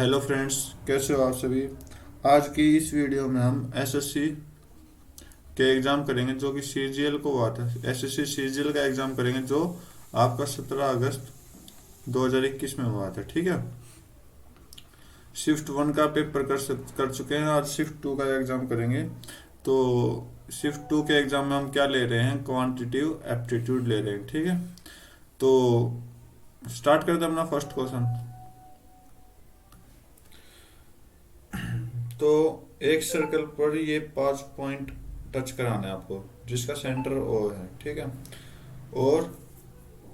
Hello friends, कैसे हो आप सभी। आज की इस वीडियो में हम एसएससी के एग्ज़ाम करेंगे जो कि सीजीएल को हुआ था। एसएससी सीजीएल का एग्ज़ाम करेंगे जो आपका 17 अगस्त 2021 में हुआ था। ठीक है। शिफ्ट वन का पेपर कर चुके हैं। आज शिफ्ट टू का एग्ज़ाम करेंगे। तो शिफ्ट टू के एग्ज़ाम में हम क्या ले रहे हैं, क्वांटिटिव एप्टीट्यूड ले रहे हैं। ठीक है। तो स्टार्ट करते हैं अपना फर्स्ट क्वेश्चन। तो एक सर्कल पर ये 5 पॉइंट टच कराना है आपको, जिसका सेंटर ओ है। ठीक है। और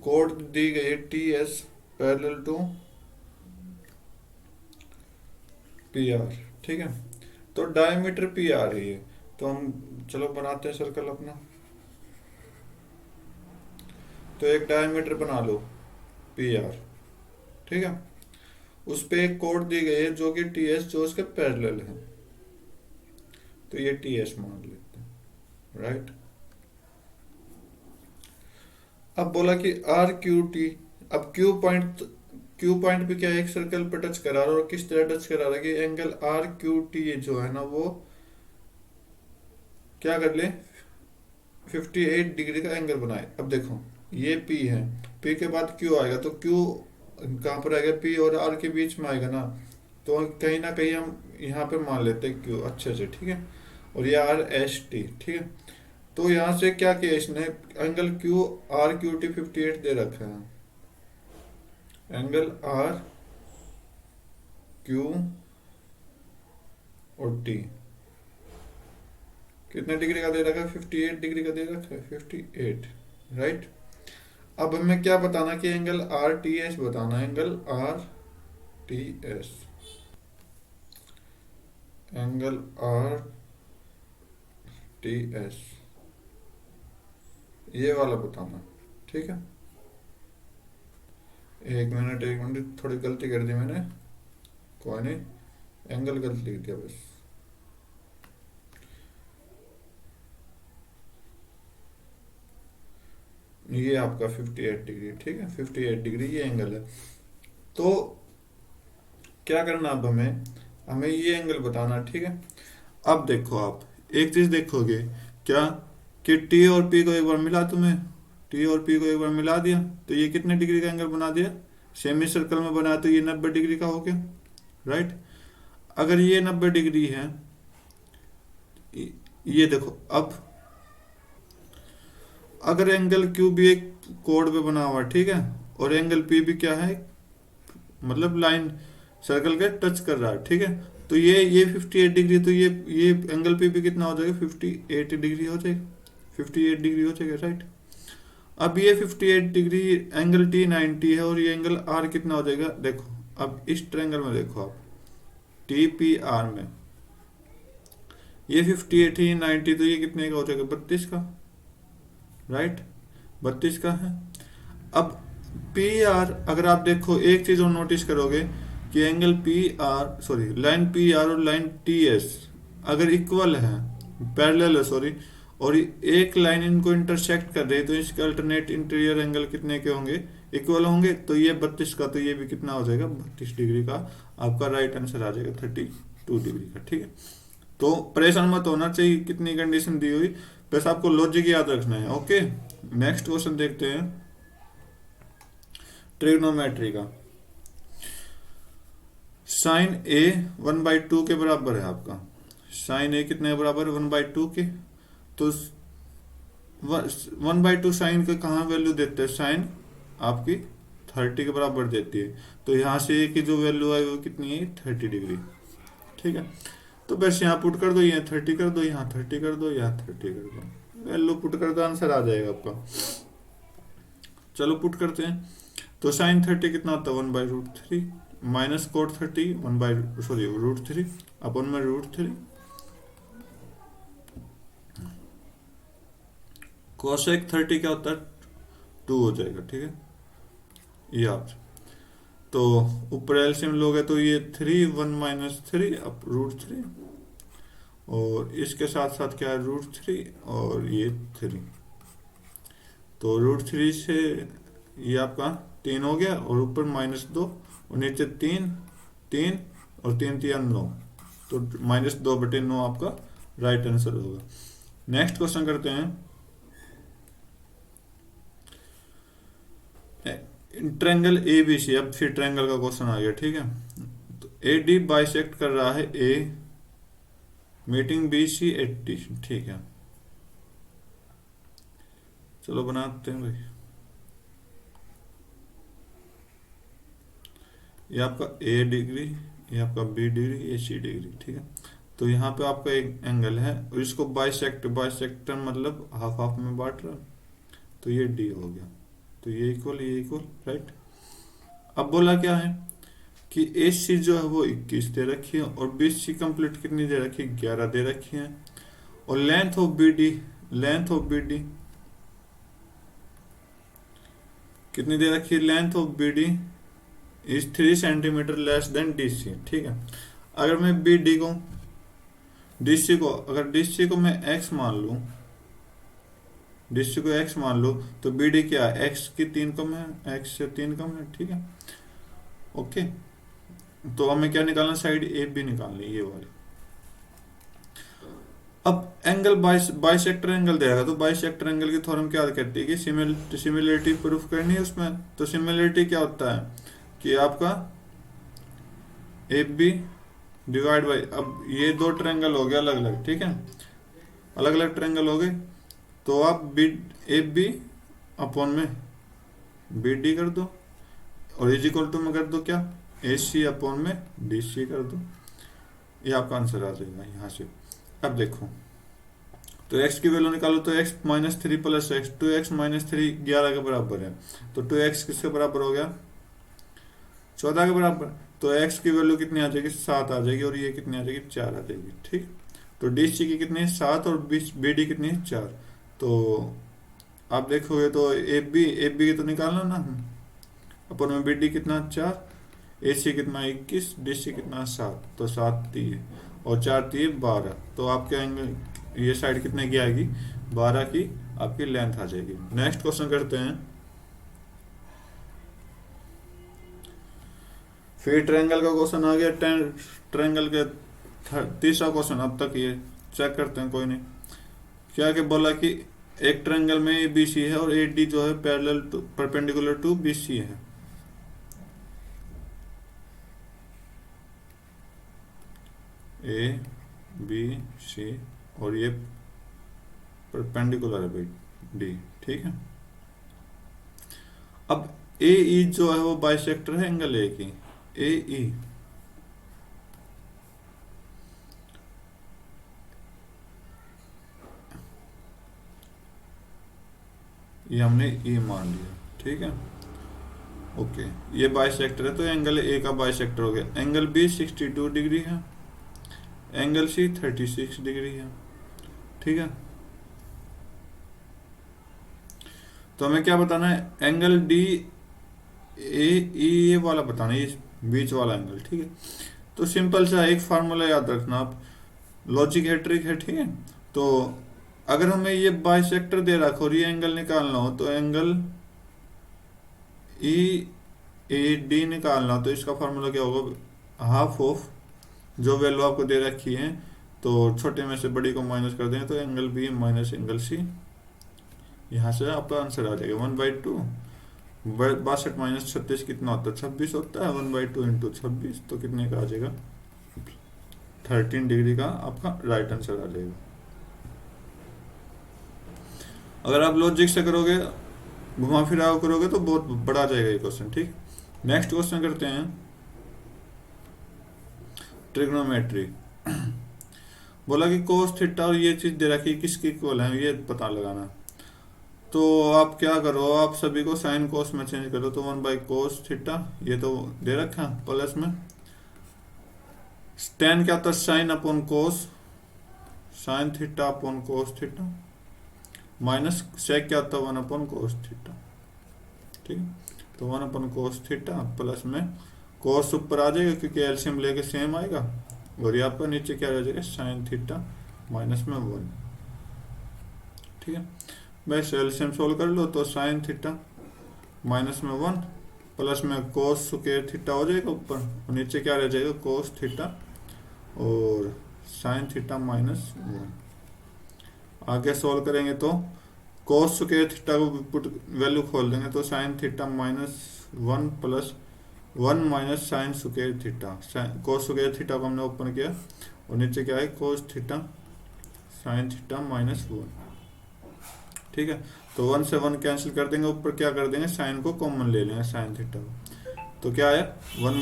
कोड दी गई T S parallel to P R. ठीक है। तो डायमीटर पी आ रही है। तो हम चलो बनाते हैं सर्कल अपना। तो एक डायमीटर बना लो पी आर। ठीक है। उस पे एक कोड दी गई है जो कि टी एस जो उसके पैरेलल है। तो ये टी एस मान लेते हैं। राइट। अब बोला कि आर क्यू टी। अब क्यू पॉइंट पे क्या है, एक सर्कल पे टच करा रहा है और किस तरह टच करा रहा है कि एंगल आर क्यू टी जो है ना वो क्या कर ले, 58 डिग्री का एंगल बनाए। अब देखो ये पी है, पी के बाद क्यू आएगा तो क्यू कहाँ पर आएगा, पी और आर के बीच में आएगा ना। तो कहीं ना कहीं हम यहाँ पे मान लेते हैं क्यू अच्छे से। ठीक है। और ये आर एस टी। ठीक है। तो यहाँ से क्या किया इसने, angle Q R Q T 58 दे रखा है। एंगल आर क्यू और टी कितने डिग्री का दे रखा है, 58 डिग्री का दे रखा है, 58। राइट। अब हमें क्या बताना कि एंगल आर टी एस बताना, angle R T S, angle R T S ये वाला बताना। ठीक है। एक मिनट थोड़ी गलती कर दी मैंने, कोई नहीं, एंगल गलत लिख दिया बस। ये आपका 58 डिग्री। ठीक है। 58 डिग्री ये एंगल है। तो क्या करना, अब हमें हमें ये एंगल बताना। ठीक है। अब देखो आप एक चीज देखोगे क्या, कि टी और पी को एक बार मिला, तुम्हें टी और पी को एक बार मिला दिया तो ये कितने डिग्री का एंगल बना दिया, सेमी सर्कल में बनाया तो ये 90 डिग्री का हो गया। राइट। अगर ये 90 डिग्री है, ये देखो अब अगर एंगल क्यू भी एक कोड पे बना हुआ है, ठीक है, और एंगल पी भी क्या है, मतलब लाइन सर्कल के टच कर रहा है। ठीक है। तो ये 58 डिग्री, तो ये एंगल पे भी कितना हो जाएगा, 58 डिग्री हो जाएगा, 58 डिग्री हो जाएगा। राइट। अब ये 58 डिग्री, एंगल टी 90 है और ये एंगल आर कितना हो जाएगा, देखो अब इस ट्रायंगल में देखो आप, टी पी आर में ये 58 ही 90, तो ये कितने का हो जाएगा, 32 का। राइट। 32 का है। अब पी आर, अगर आप देखो एक चीज और नोटिस करोगे कि angle P R sorry line P R और लाइन टी एस अगर इक्वल है, पैरेलल है सॉरी, और एक लाइन इनको इंटरसेक्ट कर रही है, तो इसके अल्टरनेट इंटीरियर एंगल कितने के होंगे, इक्वल होंगे। तो ये 32 का, तो ये भी कितना हो जाएगा, 32 डिग्री का। आपका राइट आंसर आ जाएगा 32 डिग्री का। ठीक है। तो परेशान मत होना चाहिए कितनी कंडीशन दी हुई, बस आपको लॉजिक याद रखना है। ओके। नेक्स्ट क्वेश्चन देखते हैं ट्रिग्नोमेट्री का। साइन ए 1/2 के बराबर है आपका, साइन ए कितने के बराबर है, 1/2 के। तो 1/2 साइन का कहाँ वैल्यू देते हैं, साइन आपकी 30 के बराबर देती है। तो यहाँ से ए की जो वैल्यू है वो कितनी है, 30 डिग्री। ठीक है। तो बस यहाँ पुट कर दो, यहाँ 30 कर दो, यहाँ 30 कर दो, यहाँ 30 कर दो, वैल्यू पुट कर दो, आंसर आ जाएगा आपका। चलो पुट करते हैं। तो साइन 30 कितना होता है, 1/√3 माइनस कोट 30 √3 अपन में √3, कोसेक 30 क्या होता है, 2 हो जाएगा। ठीक है। ये आप तो ऊपर एलसीएम लोगे तो ये 3 1 - 3 अब √3, और इसके साथ साथ क्या है, √3 और ये 3। तो √3 से ये आपका 3 हो गया, और ऊपर -2 और नीचे 3 3 और 3 3 9, तो -2/9 आपका राइट आंसर होगा। नेक्स्ट क्वेश्चन करते हैं। ट्रायंगल ए बी सी, अब फिर ट्रायंगल का क्वेश्चन आ गया, ठीक है। तो ए डी बाइसेक्ट कर रहा है A meeting B C at D, ठीक है। चलो बनाते हैं भाई। ये आपका ए डिग्री, ये आपका बी डिग्री, ये सी डिग्री, ठीक है। तो यहाँ पे आपका एक एंगल है और इसको बाइसेक्टर मतलब हाफ हाफ में बांट रहा, तो ये डी हो गया। तो ये इक्वल, ये इक्वल, राइट। अब बोला क्या है कि ए सी जो है वो 21 दे रखी है और बी सी कंप्लीट कितनी दे रखी है, 11 दे रखी है। और लेंथ ऑफ बी डी कितनी दे रखी है, length of B D is 3 centimetre less than D C, ठीक है। अगर मैं बी डी को अगर डी सी को मैं एक्स मान लूँ, तो बी डी क्या है, एक्स की 3 कम है, एक्स से 3 कम है, ठीक है। ओके, तो हमें क्या निकालना, साइड ए बी निकालनी, ये वाली। अब एंगल बाइसेक्टर एंगल देगा, तो बाइसेक्टर एंगल की थ्योरम क्या कहती है कि सिमिलरिटी प्रूफ करनी है उसमें। तो सिमिलरिटी क्या होता है कि आपका ए बी डिवाइड बाई, अब ये दो ट्रायंगल हो गया अलग अलग, ठीक है, अलग अलग ट्रायंगल हो गए। तो आप बी ए बी अपॉन में बी डी कर दो और इज इक्वल टू में कर दो क्या, ए सी अपॉन में डी सी कर दो, ये आपका आंसर आ जाएगा यहाँ से। अब देखो, तो x की वैल्यू निकालो, तो x -3 प्लस एक्स, 2x -3 11 के बराबर है, तो 2x किसके बराबर हो गया, 14 के बराबर। तो x की वैल्यू कितनी आ जाएगी, 7 आ जाएगी, और ये कितनी आ जाएगी, 4 आ जाएगी, ठीक। तो डी सी की कितनी है, 7, और बी डी कितनी है, 4। तो आप देखोगे तो ए बी की तो निकालना ना, अपन में बी डी कितना 4, ए सी कितना 21, डी सी कितना 7, तो 7 3 और 4 3 12। तो आपके एंगल ये साइड कितने की आएगी, 12 की आपकी लेंथ आ जाएगी। नेक्स्ट क्वेश्चन करते हैं। फिर ट्रायंगल का क्वेश्चन आ गया, ट्रायंगल के तीसरा क्वेश्चन। अब तक ये चेक करते हैं, कोई नहीं। क्या क्या बोला कि एक ट्रायंगल में ए बी सी है और ए डी जो है परपेंडिकुलर टू बी सी है। ए बी सी और ये परपेंडिकुलर है भाई डी, ठीक है। अब ए ई जो है वो बाइसेक्टर है एंगल ए की, ए ई ये हमने ई मान लिया, ठीक है। ओके, ये बाइसेक्टर है, तो एंगल ए का बाइसेक्टर हो गया। एंगल बी 62 डिग्री है, एंगल सी 36 डिग्री है, ठीक है। तो हमें क्या बताना है, एंगल डी ए ई ये वाला बताना है, ये बीच वाला एंगल, ठीक है। तो सिंपल सा एक फार्मूला याद रखना आप, लॉजिक है, ट्रिक है, ठीक है। तो अगर हमें ये बाइसेक्टर दे रखा और ये एंगल निकालना हो, तो एंगल ई ए डी निकालना हो, तो इसका फार्मूला क्या होगा, हाफ ऑफ जो वैल्यू आपको दे रखी है, तो छोटे में से बड़ी को माइनस कर दें, तो angle B minus angle C, यहाँ से आपका आंसर आ जाएगा 1/2। 62 माइनस 36 कितना होता है, 26 होता है। 1/2 इंटू 26, तो कितने का आ जाएगा, 13 डिग्री का आपका राइट आंसर आ जाएगा। अगर आप लॉजिक से करोगे, घुमा फिरा करोगे, तो बहुत बड़ा आ जाएगा ये क्वेश्चन, ठीक। नेक्स्ट क्वेश्चन करते हैं, ट्रिग्नोमेट्री। बोला कि कोस थीटा और ये चीज दे रखी है, किसकी इक्वल है ये पता लगाना। तो आप क्या करो, आप सभी को साइन कोस में चेंज करो, तो 1/cos थीटा, ये तो दे रखा है प्लस में, tan क्या होता है, sine upon cos, sine theta upon cos theta, minus sec क्या होता है, 1/cos थीटा, ठीक है। तो 1/cos थीटा प्लस में कोस ऊपर आ जाएगा क्योंकि एलसीएम लेके सेम आएगा, और यहाँ पर नीचे क्या रह जाएगा, साइन थीटा माइनस में 1, ठीक है। बस एलसीएम सोल्व कर लो, तो साइन थीटा माइनस में 1 प्लस में कोस स्क्वायर थीटा हो जाएगा ऊपर, और नीचे क्या रह जाएगा कोस थीटा और साइन थीटा माइनस 1। आगे सॉल्व करेंगे तो कोस स्क्वायर थीटा को पुट वैल्यू खोल देंगे तो sine theta minus 1 plus 1 minus sine square theta, cos square theta को हमने ओपन किया और नीचे क्या है cos theta sine theta minus 1। ठीक है, तो 1 से 1 कैंसिल कर देंगे, ऊपर क्या कर देंगे साइन को कॉमन ले लेंगे साइन थीटा को, तो क्या आया 1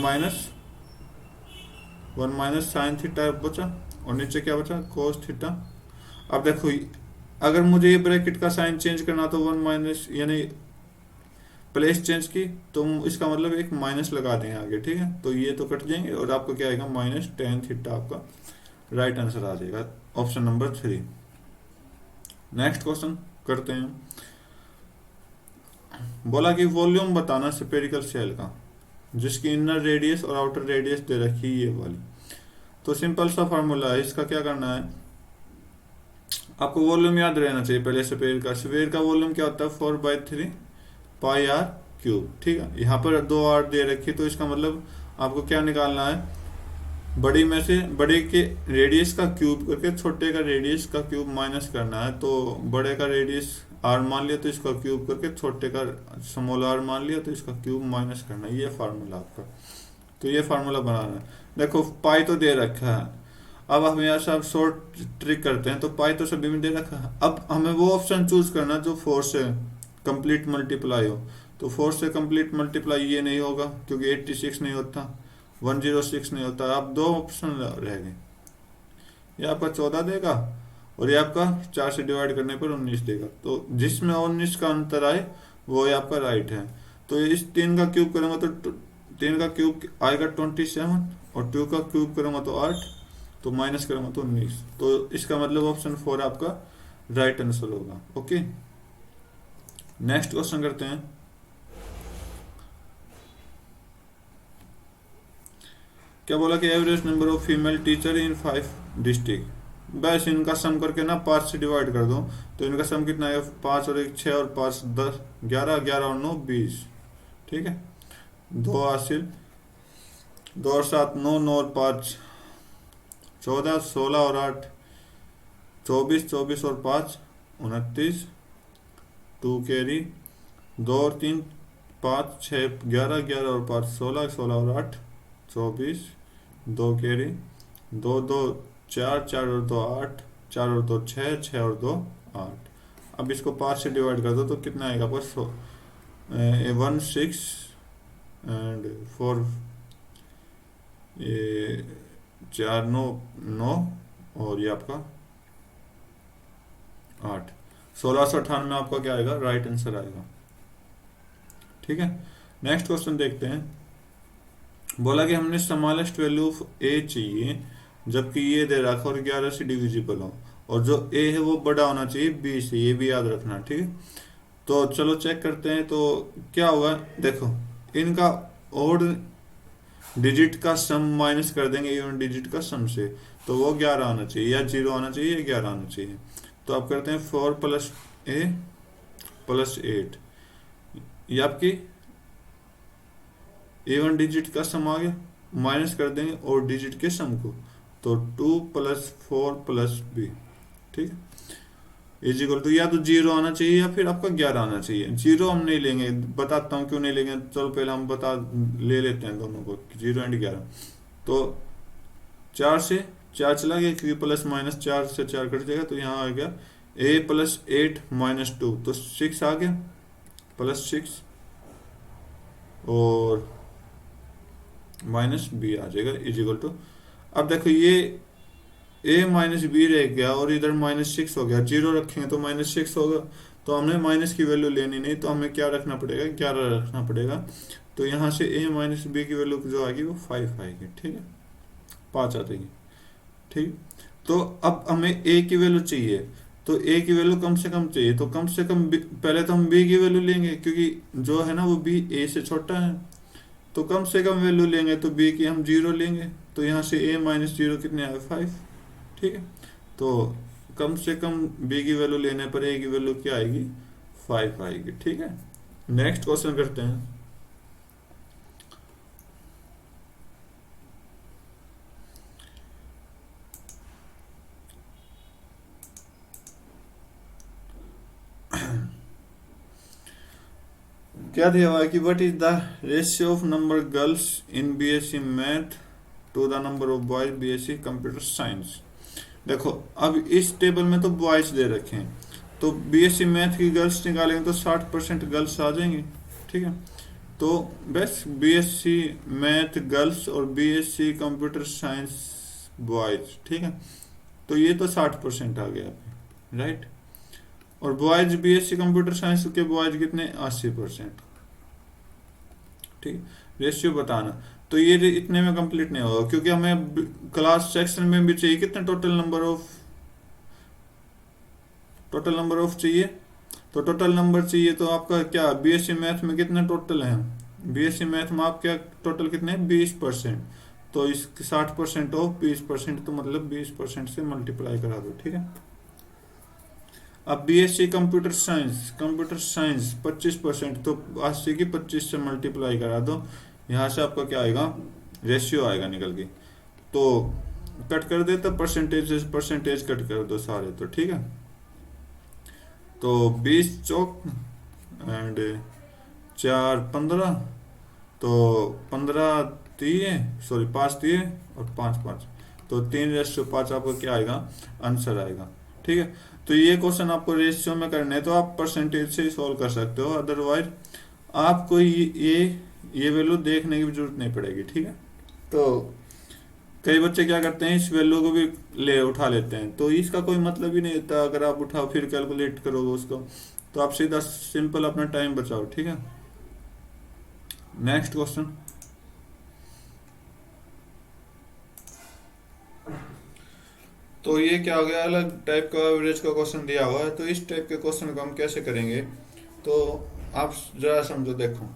माइनस साइन थीटा बचा और नीचे क्या बचा कोस थीटा। अब देखो अगर मुझे ये ब्रैकेट का साइन चेंज करना तो 1 माइनस यानी प्लेस चेंज की तो इसका मतलब एक माइनस लगा देंगे आगे। ठीक है, तो ये तो कट जाएंगे और आपको क्या आएगा माइनस टेन थीटा, आपका राइट आंसर आ जाएगा ऑप्शन नंबर 3। नेक्स्ट क्वेश्चन करते हैं। बोला कि वॉल्यूम बताना स्फेरिकल शेल का जिसकी इनर रेडियस और आउटर रेडियस दे रखी है ये वाली। तो सिंपल सा फार्मूला है, इसका क्या करना है आपको वॉल्यूम याद रहना चाहिए पहले। स्फेयर का वॉल्यूम क्या होता है 4/3 पाई आर क्यूब। ठीक है, यहाँ पर 2 आर दे रखी तो इसका मतलब आपको क्या निकालना है बड़ी में से बड़े के रेडियस का क्यूब करके छोटे का रेडियस का क्यूब माइनस करना है। तो बड़े का रेडियस आर मान लिया तो इसका क्यूब करके छोटे का स्मॉल आर मान लिया तो इसका क्यूब माइनस करना है, ये फार्मूला आपका। तो ये फार्मूला बनाना है। देखो पाई तो दे रखा है, अब हम यहाँ से आप शॉर्ट ट्रिक करते हैं तो पाई तो सभी में दे रखा है। अब हमें वो ऑप्शन चूज करना जो 4 से कंप्लीट मल्टीप्लाई हो। तो 4 से कंप्लीट मल्टीप्लाई ये नहीं होगा क्योंकि 86 नहीं होता, 106 नहीं होता। अब 2 ऑप्शन रह गए, ये आपका 14 देगा और ये आपका 4 से डिवाइड करने पर 19 देगा। तो जिसमें 19 का अंतर आए वो ये आपका राइट है। तो इस 3 का क्यूब करूंगा तो 3 का क्यूब आएगा 27 और 2 का क्यूब करूंगा तो 8, तो माइनस करूंगा तो 19। तो इसका मतलब ऑप्शन 4 आपका राइट आंसर होगा। ओके, नेक्स्ट क्वेश्चन करते हैं। क्या बोला कि average number of female teacher in 5 district. बस इनका सम करके ना 5 से डिवाइड कर दो तो इनका सम कितना है 5 और 1 6 और 5 10 11 11 और 9 20। ठीक है, 2 हासिल 2 और 7 9 9 और 5 14 16 और 8 24 24 और 5 29 2 कैरी 2 और 3 5 6 11 11 और 5 16 16 और 8 24 2 कैरी 2 2 4 4 और 2 8 4 और 2 6 6 और 2 8। अब इसको 5 से डिवाइड कर दो तो कितना आएगा बस 1 6 एंड 4 ये 4 9 9 और ये आपका 8 1698 में आपका क्या आएगा राइट आंसर आएगा। ठीक है, नेक्स्ट क्वेश्चन देखते हैं। बोला कि हमने स्मॉलेस्ट वैल्यू ऑफ ए चाहिए जबकि ये दे रखा और 11 से डिविजिबल हो और जो ए है वो बड़ा होना चाहिए बी से, ये भी याद रखना। ठीक है, तो चलो चेक करते हैं। तो क्या होगा देखो इनका ओड डिजिट का सम माइनस कर देंगे इवन डिजिट का सम से, तो वो 11 आना चाहिए या 0 आना चाहिए या 11 आना चाहिए। तो आप करते हैं 4 प्लस ए प्लस 8, ये आपकी इवन डिजिट का सम आ गया, माइनस कर देंगे और डिजिट के सम को, तो 2 प्लस 4 प्लस बी। ठीक है, इज इक्वल टू या तो 0 आना चाहिए या फिर आपका 11 आना चाहिए। 0 हम नहीं लेंगे, बताता हूँ क्यों नहीं लेंगे। चलो पहले हम बता ले लेते हैं दोनों को 0 एंड 11। तो 4 से 4 चला गया क्योंकि प्लस माइनस 4 से 4 कट जाएगा, तो यहाँ आ गया a प्लस 8 माइनस 2, तो 6 आ गया प्लस 6 और माइनस बी आ जाएगा इज इक्वल टू। अब देखो ये a माइनस बी रह गया और इधर माइनस 6 हो गया, 0 रखेंगे तो माइनस 6 होगा, तो हमने माइनस की वैल्यू लेनी नहीं, तो हमें क्या रखना पड़ेगा 11 रखना पड़ेगा। तो यहाँ से a माइनस बी की वैल्यू जो आएगी वो 5 आएगी। ठीक है, 5 आ जाएगी। ठीक, तो अब हमें a की वैल्यू चाहिए, तो a की वैल्यू कम से कम चाहिए, तो कम से कम पहले तो हम b की वैल्यू लेंगे क्योंकि जो है ना वो b a से छोटा है, तो कम से कम वैल्यू लेंगे तो b की हम 0 लेंगे, तो यहाँ से a माइनस 0 कितने आए 5। ठीक है, तो कम से कम b की वैल्यू लेने पर a की वैल्यू क्या आएगी 5 आएगी। ठीक है, नेक्स्ट क्वेश्चन करते हैं। क्या दिया हुआ है कि what is the ratio of number girls in BSc math to the number of boys BSc computer science. देखो अब इस टेबल में तो बॉयज दे रखे हैं, तो बीएससी मैथ की गर्ल्स निकालेंगे तो 60% गर्ल्स आ जाएंगी। ठीक है, तो बस बीएससी मैथ गर्ल्स और बीएससी कंप्यूटर साइंस बॉयज। ठीक है, तो ये तो 60% आ गया, राइट। और बॉयज बीएससी कंप्यूटर साइंस के बॉयज कितने, 80%। ठीक, रेशियो बताना। तो ये इतने में कंप्लीट नहीं होगा, क्योंकि हमें क्लास सेक्शन में भी चाहिए कितने, टोटल नंबर ऑफ चाहिए। तो टोटल नंबर चाहिए, तो आपका क्या बीएससी मैथ में कितने टोटल हैं, बीएससी मैथ में आप क्या टोटल कितने हैं, 20%। तो इस 60% ऑफ 20%, तो मतलब 20% से मल्टीप्लाई करा दो। ठीक है, अब बीएससी कंप्यूटर साइंस 25%, तो 80 की 25 से मल्टीप्लाई करा दो। यहाँ से आपका क्या आएगा, रेशियो आएगा निकल के। तो कट कर दे, तो परसेंटेज कट कर दो सारे, तो ठीक है। तो 20 चौक एंड 4 15, तो 15 दिए, सॉरी 5 दिए और 5 5, तो 3:5 आपका क्या आएगा, आंसर आएगा। ठीक है, तो ये क्वेश्चन आपको रेशियो में करने हैं, तो आप परसेंटेज से ही सॉल्व कर सकते हो, अदरवाइज आपको ये वैल्यू देखने की भी जरूरत नहीं पड़ेगी। ठीक है, तो कई बच्चे क्या करते हैं, इस वैल्यू को भी उठा लेते हैं, तो इसका कोई मतलब ही नहीं होता। अगर आप उठाओ फिर कैलकुलेट करोगे उसको, तो आप सीधा सिंपल अपना टाइम बचाओ। ठीक है, नेक्स्ट क्वेश्चन। तो ये क्या हो गया, अलग टाइप का एवरेज का क्वेश्चन दिया हुआ है। तो इस टाइप के क्वेश्चन को हम कैसे करेंगे, तो आप जरा समझो। देखो,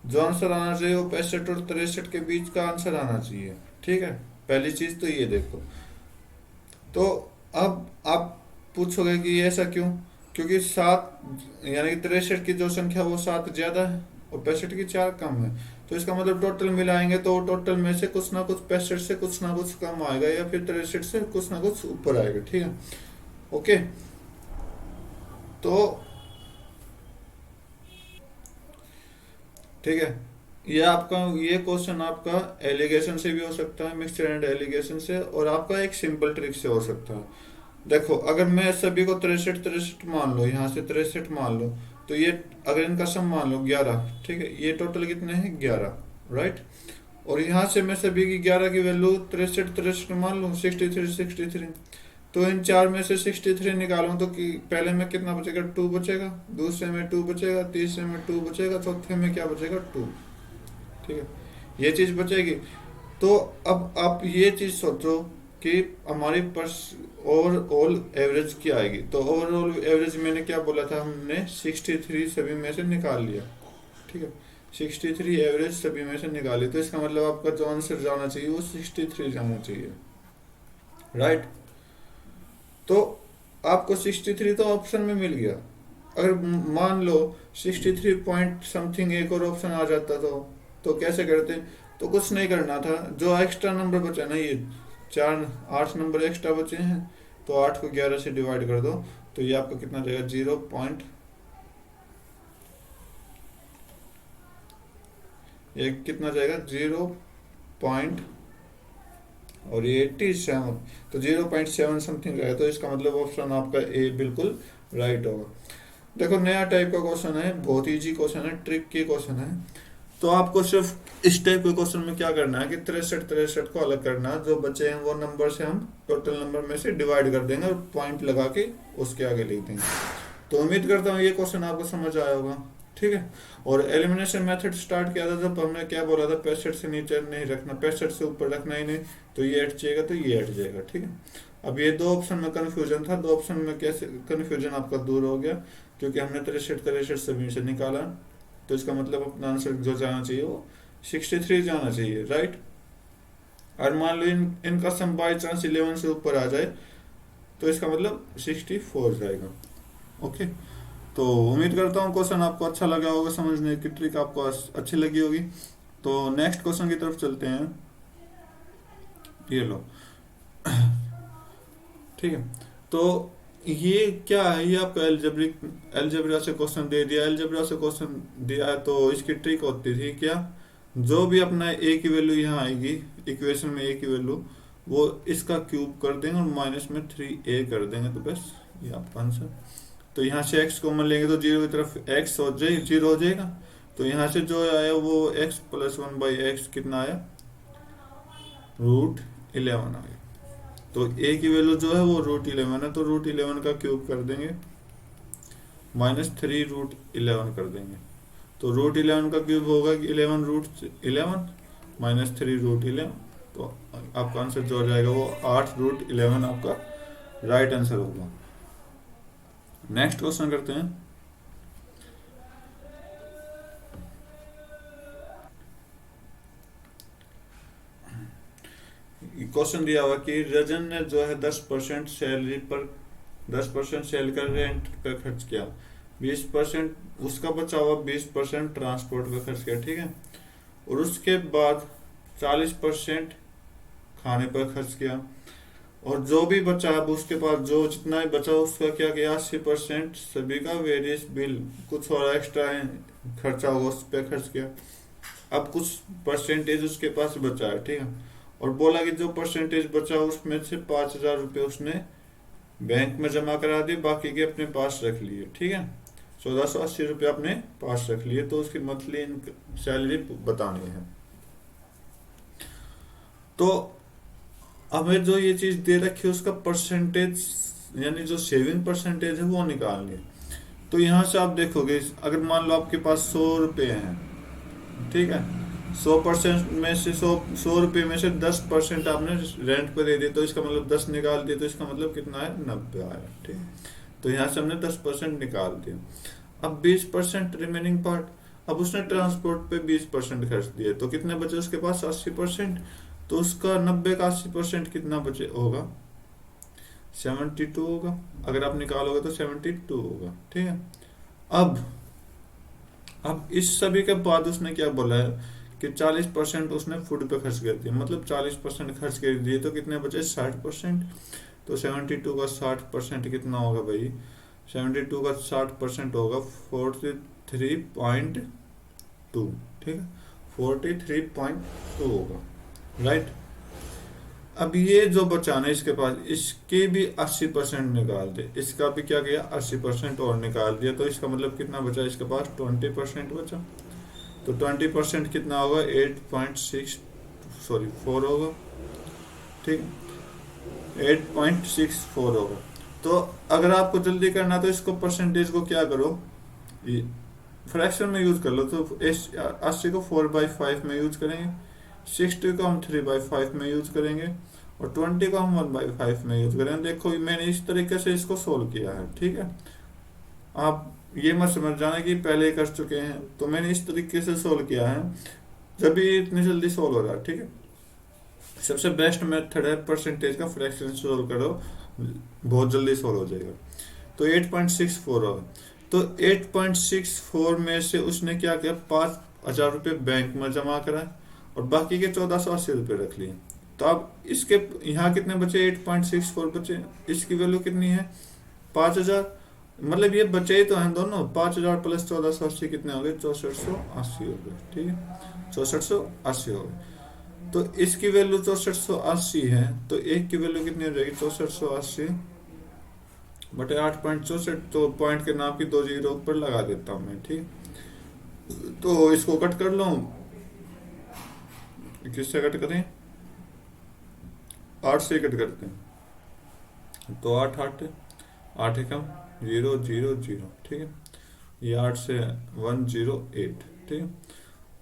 जो आंसर आना चाहिए वो 65 और 63 के बीच का आंसर आना चाहिए। ठीक है, पहली चीज तो ये देखो। तो अब आप पूछोगे कि ये ऐसा क्यों, क्योंकि 7 यानी कि 63 की जो संख्या वो 7 ज्यादा है और 65 की 4 कम है। तो इसका मतलब टोटल मिलाएंगे तो टोटल में से कुछ ना कुछ 65 से कुछ ना कुछ कम आएगा, या फिर 63 से कुछ ना कुछ ऊपर आएगा। ठीक है, ओके। तो ठीक है, ये क्वेश्चन आपका एलिगेशन से भी हो सकता है, मिक्सचर एंड एलिगेशन से, और आपका एक सिंपल ट्रिक से हो सकता है। देखो, अगर मैं सभी को 63 मान लो, यहाँ से 63 मान लो, तो ये अगर इनका सम मान लो 11। ठीक है, ये टोटल कितने हैं, 11, राइट। और यहाँ से मैं सभी की 11 की वैल्यू 63 मान लूँ, 63। तो इन चार में से 63 निकालूं, तो कि पहले में कितना बचेगा, 2 बचेगा, दूसरे में 2 बचेगा, तीसरे में 2 बचेगा, चौथे में क्या बचेगा, 2। ठीक है, ये चीज बचेगी। तो अब आप ये चीज सोचो कि हमारी ओवरऑल एवरेज क्या आएगी। तो ओवरऑल एवरेज मैंने क्या बोला था, हमने 63 सभी में से निकाल लिया। ठीक है, 63 एवरेज सभी में से निकाली, तो इसका मतलब आपका जो आंसर जाना चाहिए वो 63 जाना चाहिए, राइट। तो आपको 63 तो ऑप्शन में मिल गया। अगर मान लो 63 पॉइंट समथिंग एक और ऑप्शन आ जाता, तो कैसे करते, तो कुछ नहीं करना था। जो एक्स्ट्रा नंबर बचा ना, ये 8 नंबर एक्स्ट्रा बचे हैं, तो 8 को 11 से डिवाइड कर दो, तो ये आपका कितना जाएगा, 0 पॉइंट, ये कितना जाएगा, 0 पॉइंट, और ये 87, तो 0.7 समथिंग रहेगा। तो इसका मतलब ऑप्शन आपका ए बिल्कुल राइट होगा। देखो, नया टाइप का क्वेश्चन है, बहुत इजी क्वेश्चन है, ट्रिक की क्वेश्चन है। तो आपको सिर्फ इस टाइप के क्वेश्चन में क्या करना है कि 63 को अलग करना है, जो बचे हैं वो नंबर से हम टोटल नंबर में से डिवाइड कर देंगे और पॉइंट लगा के उसके आगे लिख देंगे। तो उम्मीद करता हूँ ये क्वेश्चन आपको समझ आया होगा। ठीक है, और एलिमिनेशन मेथड स्टार्ट किया था जब हमने क्या बोला था, 65 से नीचे नहीं रखना, 65 से ऊपर रखना ही नहीं, तो ये हट जाएगा, तो ये हट जाएगा। ठीक है, अब ये दो ऑप्शन में कंफ्यूजन था, दो ऑप्शन में कैसे कंफ्यूजन आपका दूर हो गया, क्योंकि हमने 63 सभी से निकाला। तो इसका मतलब अपना आंसर जो जाना चाहिए वो 63 जाना चाहिए, राइट। और मान लो इनका सम बाई चांस 11 से ऊपर आ जाए, तो इसका मतलब 64 जाएगा। ओके, तो उम्मीद करता हूँ क्वेश्चन आपको अच्छा लगा होगा, समझने की ट्रिक आपको अच्छी लगी होगी। तो नेक्स्ट क्वेश्चन की तरफ चलते हैं, ये लो। ठीक है, तो ये क्या है, ये आपका एल्जेब्रा से क्वेश्चन दे दिया, एल्जेब्रा से क्वेश्चन दिया है तो इसकी ट्रिक होती थी क्या, जो भी अपना ए की वैल्यू यहाँ आएगी इक्वेशन में, ए की वैल्यू वो इसका क्यूब कर देंगे और माइनस में 3a कर देंगे, तो बस ये आपका आंसर। तो यहाँ से x कॉमन लेंगे तो जीरो की तरफ x हो जाए, जीरो हो जाएगा। तो यहाँ से जो आया वो x प्लस 1/x कितना आया, √11 आ गया। तो a की वैल्यू जो है वो √11 है, तो √11 का क्यूब कर देंगे, -3 √11 कर देंगे। तो √11 का क्यूब होगा कि 11 √11 -3 √11। तो आपका आंसर जो आ जाएगा वो 8 √11 आपका राइट आंसर होगा। नेक्स्ट क्वेश्चन करते हैं। क्वेश्चन दिया हुआ कि रजन ने जो है 10% सैलरी पर 10% सैलरी का रेंट पे खर्च किया, 20% उसका बचा हुआ, 20% ट्रांसपोर्ट पे खर्च किया, ठीक है। और उसके बाद 40% खाने पर खर्च किया, और जो भी बचा अब उसके पास जो जितना भी बचा उसका क्या किया, 80% सभी का वेरियस बिल, कुछ और एक्स्ट्रा खर्चा होगा उस पर खर्च किया। अब कुछ परसेंटेज उसके पास बचा है, ठीक है। और बोला कि जो परसेंटेज बचा उसमें से 5,000 रुपये उसने बैंक में जमा करा दिए, बाकी के अपने पास रख लिए, ठीक है। 1,480 रुपये अपने पास रख लिए, तो उसकी मंथली सैलरी बतानी है। तो हमें जो ये चीज दे रखी है उसका परसेंटेज, यानी जो सेविंग परसेंटेज है वो निकालनी है। तो यहाँ से आप देखोगे, अगर मान लो आपके पास 100 रुपये हैं, ठीक है, 100% में से 100 रुपये में से 10% आपने रेंट पे दे दिए, तो इसका मतलब 10 निकाल दिए, तो इसका मतलब कितना है, 90 आया, ठीक है। तो यहाँ से हमने 10% निकाल दिया। अब 20% रिमेनिंग पार्ट, अब उसने ट्रांसपोर्ट पे 20% खर्च दिए, तो कितने बचे उसके पास, 80%। तो उसका 90 का 80% कितना बचे होगा, 72 होगा। अगर आप निकालोगे तो 72 होगा, ठीक है। अब अब इस सभी के बाद उसने क्या बोला है कि 40% उसने फूड पे खर्च कर दिया, मतलब 40% खर्च कर दिए, तो कितने बचे, 60%। तो 72 का 60% कितना होगा भाई, 72 का 60% होगा 43.2, ठीक है, 43.2 होगा, राइट। अब ये जो बचाना है इसके पास, इसके भी 80% निकाल दे, इसका भी क्या किया, 80% और निकाल दिया, तो इसका मतलब कितना बचा, इसके पास 20% बचा। तो 20% कितना होगा, 4 होगा, ठीक, 8.64 होगा। तो अगर आपको जल्दी करना तो इसको परसेंटेज को क्या करो, फ्रैक्शन में यूज कर लो। तो 80 को 4/5 में यूज करेंगे, 60 को हम 3/5 में यूज करेंगे, और 20 को हम 1/5 में यूज करेंगे। देखो मैंने इस तरीके से इसको सोल्व किया है, ठीक है। आप ये मत समझ जाना कि पहले ही कर चुके हैं, तो मैंने इस तरीके से सोल्व किया है, जब भी इतनी जल्दी सोल्व हो रहा है, ठीक है। सबसे बेस्ट मेथड है परसेंटेज का, फ्रैक्शन सोल्व करो, बहुत जल्दी सोल्व हो जाएगा। तो 8.64 होगा। तो 8.64 में से उसने क्या किया, 5,000 रुपये बैंक में जमा करा, और बाकी के 1,480 रुपये रख लिए। तो अब इसके यहाँ कितने बचे, 8.64 बचे, इसकी वैल्यू कितनी है, 5,000। मतलब ये बचे ही तो हैं दोनों, 5,000 प्लस 1,480 कितने हो गए, 6,480 हो गए, ठीक है, 6,480 हो गए। तो इसकी वैल्यू 6,480 है, तो एक की वैल्यू कितनी हो जाएगी, 6,480 बटे 8.64। तो पॉइंट के नाम की 2 जीरो ऊपर लगा देता हूँ मैं, ठीक। तो इसको कट कर लो, किससे कट करें, 8 से कट करते हैं। तो 8 एकम 000, ठीक है। ये 8 से 108, ठीक है।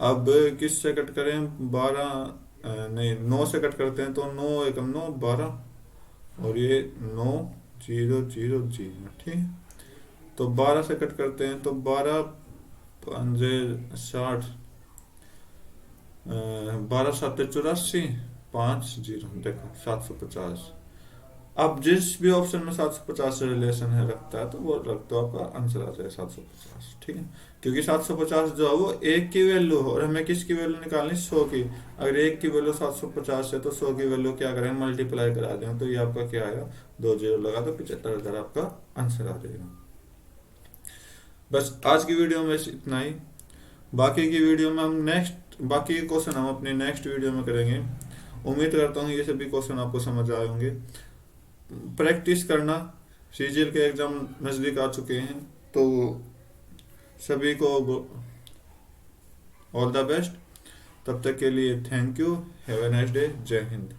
अब किससे कट करें, 12 नहीं 9 से कट करते हैं, तो 9 एकम 9 12, और ये 9,0,0,0, ठीक है। तो 12 से कट करते हैं, तो 12 पंजे 60, 12 7 84, 5 0, देखो 750। आप जिस भी ऑप्शन में 750 से रिलेशन है रखता है तो वो रख दो, आपका आंसर आ जाएगा 750, ठीक है। क्योंकि 750 जो है वो एक की वैल्यू हो, और हमें किसकी वैल्यू निकालनी, 100 की। अगर एक की वैल्यू 750 है तो 100 की वैल्यू क्या करें, मल्टीप्लाई करा दें, तो ये आपका क्या आएगा, 2 जीरो लगा तो 75,000 आपका आंसर आ जाएगा। बस आज की वीडियो में इतना ही। बाकी की वीडियो में हम नेक्स्ट, बाकी के क्वेश्चन हम अपनी नेक्स्ट वीडियो में करेंगे। उम्मीद करता हूँ ये सभी क्वेश्चन आपको समझ आए होंगे। प्रैक्टिस करना, सीजीएल के एग्जाम नज़दीक आ चुके हैं, तो सभी को ऑल द बेस्ट। तब तक के लिए thank you, have a nice day, जय हिंद।